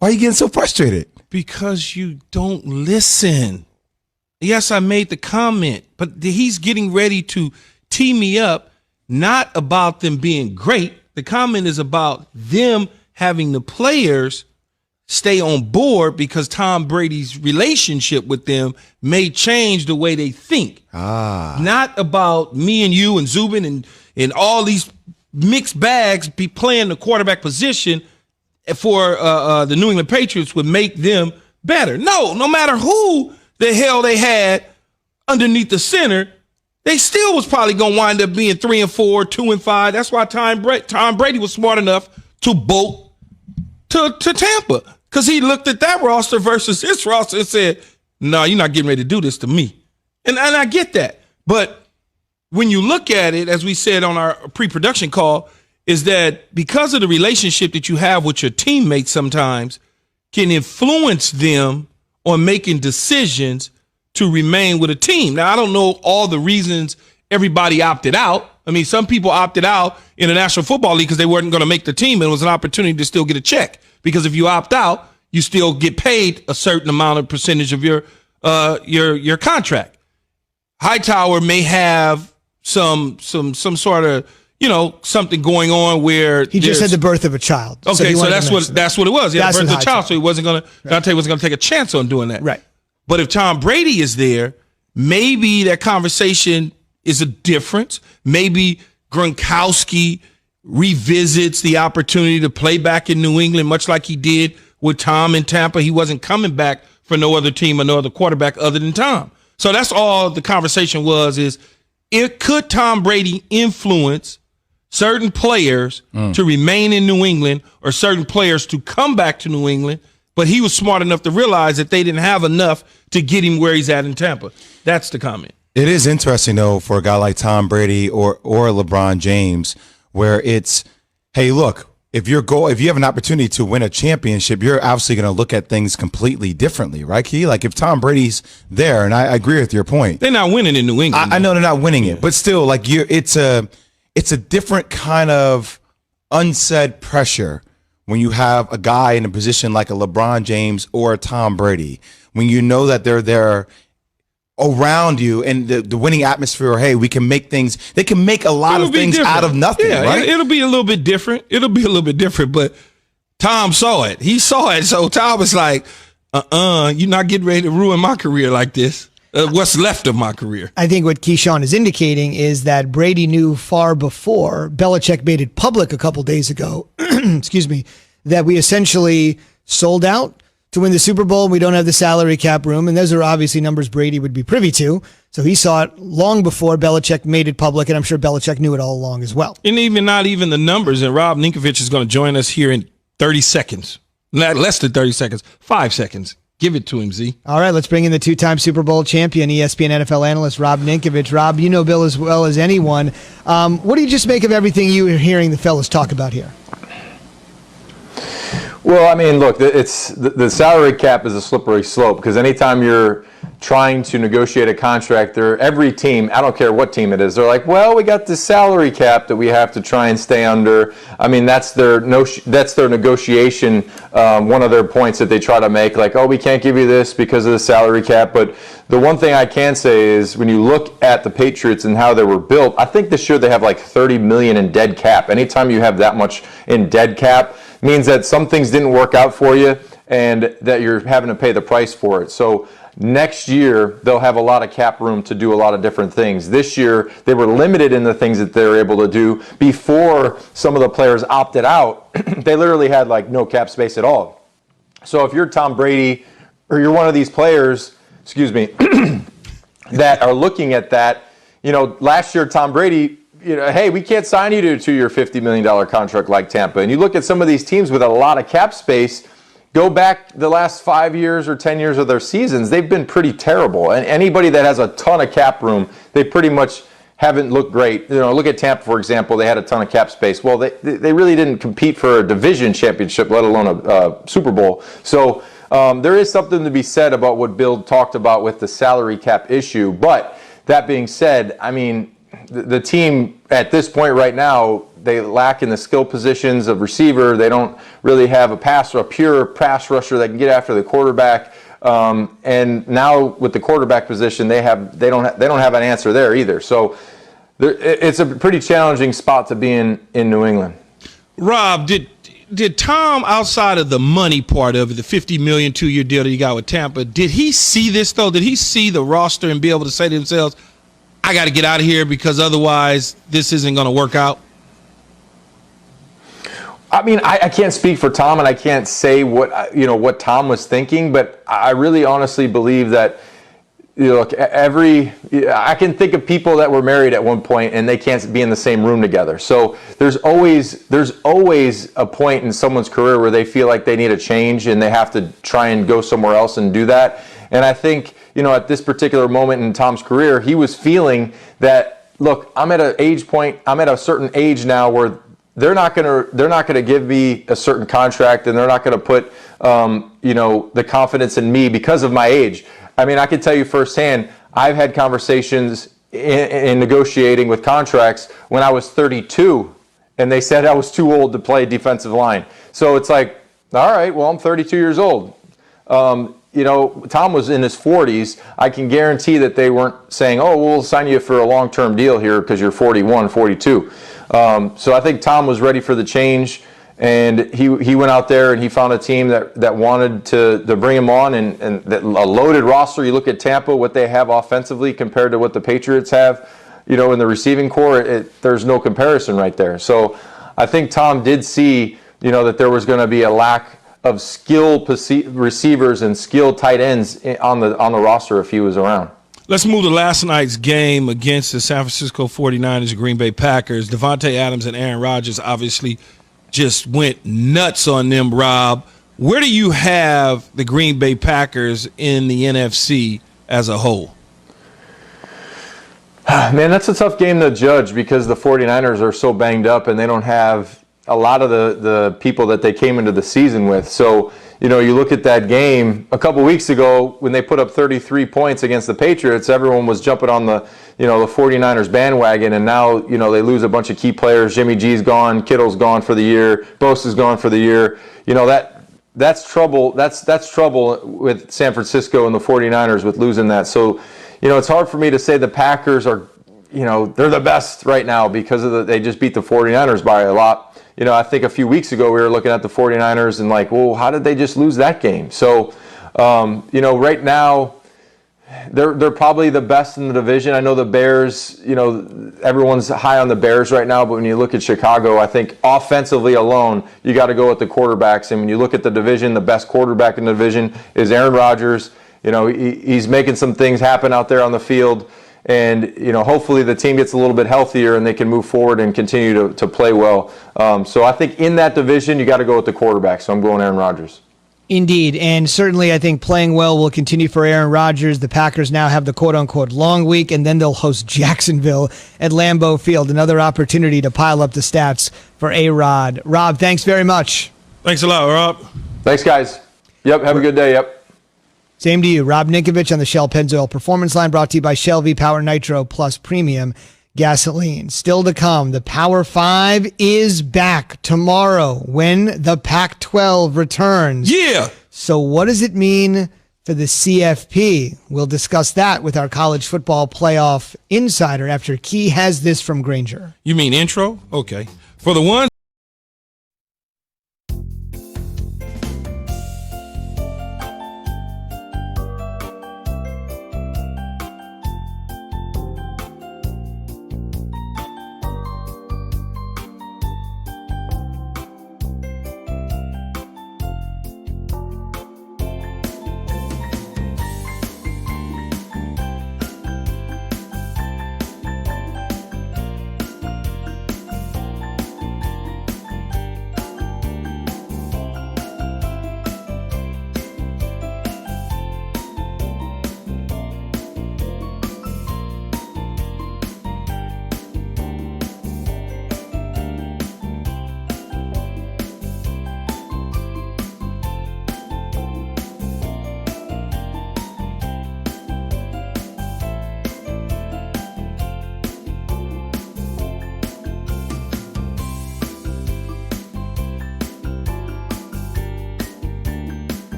Why are you getting so frustrated? Because you don't listen. Yes, I made the comment, but he's getting ready to tee me up, not about them being great. The comment is about them having the players stay on board because Tom Brady's relationship with them may change the way they think. Not about me and you and Zubin and all these mixed bags be playing the quarterback position for the New England Patriots would make them better. No matter who the hell they had underneath the center, they still was probably going to wind up being 3-4, 2-5. That's why Tom Brady was smart enough to bolt to Tampa, because he looked at that roster versus his roster and said, no, you're not getting ready to do this to me. And I get that. But when you look at it, as we said on our pre-production call, is that because of the relationship that you have with your teammates sometimes can influence them on making decisions to remain with a team. Now, I don't know all the reasons everybody opted out. I mean, some people opted out in the National Football League because they weren't going to make the team, and it was an opportunity to still get a check. Because if you opt out, you still get paid a certain amount of percentage of your contract. Hightower may have some sort of, something going on where he just had the birth of a child. Okay, so that's what it was. He had the birth of a child, so he wasn't going to. Dante wasn't going to take a chance on doing that. Right. But if Tom Brady is there, maybe that conversation is a difference. Maybe Gronkowski revisits the opportunity to play back in New England, much like he did with Tom in Tampa. He wasn't coming back for no other team or no other quarterback other than Tom. So that's all the conversation was, is could Tom Brady influence certain players to remain in New England or certain players to come back to New England? But he was smart enough to realize that they didn't have enough to get him where he's at in Tampa. That's the comment. It is interesting, though, for a guy like Tom Brady or LeBron James, where it's, hey, look, if you have an opportunity to win a championship, you're obviously going to look at things completely differently, right, Key? Like if Tom Brady's there, and I agree with your point. They're not winning in New England. I know they're not winning it, but still, like it's a different kind of unsaid pressure when you have a guy in a position like a LeBron James or a Tom Brady, when you know that they're there around you and the winning atmosphere. Hey, we can make things. They can make a lot of things out of nothing. Yeah, right? It'll be a little bit different. But Tom saw it. He saw it. So Tom was like, you're not getting ready to ruin my career like this. What's left of my career. I think what Keyshawn is indicating is that Brady knew far before Belichick made it public a couple days ago, excuse me, that we essentially sold out to win the Super Bowl. We don't have the salary cap room, and those are obviously numbers Brady would be privy to. So he saw it long before Belichick made it public, and I'm sure Belichick knew it all along as well. And not even the numbers, and Rob Ninkovich is going to join us here in 30 seconds. Less than 30 seconds, 5 seconds. Give it to him, Z. All right, let's bring in the two-time Super Bowl champion, ESPN NFL analyst Rob Ninkovich. Rob, you know Bill as well as anyone. What do you just make of everything you are hearing the fellas talk about here? Well, I mean, look, the salary cap is a slippery slope, because anytime you're trying to negotiate a contract, every team, I don't care what team it is, they're like, well, we got this salary cap that we have to try and stay under. I mean, that's their negotiation, one of their points that they try to make, like, oh, we can't give you this because of the salary cap. But the one thing I can say is when you look at the Patriots and how they were built, I think this year they have like $30 million in dead cap. Anytime you have that much in dead cap, means that some things didn't work out for you and that you're having to pay the price for it. So next year, they'll have a lot of cap room to do a lot of different things. This year, they were limited in the things that they were able to do. Before some of the players opted out, they literally had like no cap space at all. So if you're Tom Brady or you're one of these players, that are looking at that, last year Tom Brady, hey, we can't sign you to a 2-year, $50 million contract like Tampa. And you look at some of these teams with a lot of cap space, go back the last 5 years or 10 years of their seasons, they've been pretty terrible. And anybody that has a ton of cap room, they pretty much haven't looked great. Look at Tampa, for example. They had a ton of cap space. Well, they really didn't compete for a division championship, let alone a Super Bowl. So there is something to be said about what Bill talked about with the salary cap issue. But that being said, I mean, the team at this point right now, they lack in the skill positions of receiver. They don't really have a pure pass rusher that can get after the quarterback. And now with the quarterback position, they don't have an answer there either. So it's a pretty challenging spot to be in New England. Rob, did Tom, outside of the money part of it, the $50 million 2-year deal that you got with Tampa, did he see this though? Did he see the roster and be able to say to themselves, I got to get out of here because otherwise this isn't going to work out? I mean, I can't speak for Tom, and I can't say what Tom was thinking, but I really honestly believe that, look, I can think of people that were married at one point and they can't be in the same room together. So there's always a point in someone's career where they feel like they need a change and they have to try and go somewhere else and do that. And I think, at this particular moment in Tom's career, he was feeling that, look, I'm at a certain age now where they're not gonna give me a certain contract, and they're not gonna put the confidence in me because of my age. I mean, I can tell you firsthand, I've had conversations in negotiating with contracts when I was 32, and they said I was too old to play defensive line. So it's like, all right, well, I'm 32 years old. Tom was in his 40s. I can guarantee that they weren't saying, oh, we'll sign you for a long-term deal here because you're 41, 42. So I think Tom was ready for the change, and he went out there and he found a team that wanted to bring him on, and that a loaded roster. You look at Tampa, what they have offensively compared to what the Patriots have, in the receiving core, there's no comparison right there. So I think Tom did see, that there was going to be a lack of skilled receivers and skilled tight ends on the roster if he was around. Let's move to last night's game against the San Francisco 49ers and Green Bay Packers. Devontae Adams and Aaron Rodgers obviously just went nuts on them, Rob. Where do you have the Green Bay Packers in the NFC as a whole? Man, that's a tough game to judge because the 49ers are so banged up and they don't have a lot of the people that they came into the season with. So, you look at that game a couple weeks ago when they put up 33 points against the Patriots, everyone was jumping on the 49ers bandwagon, and now, they lose a bunch of key players. Jimmy G's gone, Kittle's gone for the year, Bosa's gone for the year. That's trouble. That's trouble with San Francisco and the 49ers with losing that. So, it's hard for me to say the Packers are, they're the best right now because they just beat the 49ers by a lot. I think a few weeks ago we were looking at the 49ers and like, well, how did they just lose that game? So, right now they're probably the best in the division. I know the Bears, everyone's high on the Bears right now, but when you look at Chicago, I think offensively alone, you got to go with the quarterbacks. And when you look at the division, the best quarterback in the division is Aaron Rodgers. He's making some things happen out there on the field. And, hopefully the team gets a little bit healthier and they can move forward and continue to play well. So I think in that division, you got to go with the quarterback. So I'm going Aaron Rodgers. Indeed, and certainly I think playing well will continue for Aaron Rodgers. The Packers now have the quote-unquote long week, and then they'll host Jacksonville at Lambeau Field. Another opportunity to pile up the stats for A-Rod. Rob, thanks very much. Thanks a lot, Rob. Thanks, guys. Yep, have a good day. Yep. Same to you. Rob Ninkovich on the Shell Pennzoil Performance Line, brought to you by Shell V-Power Nitro Plus Premium Gasoline. Still to come, the Power 5 is back tomorrow when the Pac-12 returns. Yeah. So what does it mean for the CFP? We'll discuss that with our college football playoff insider after Key has this from Granger. You mean intro? Okay. For the ones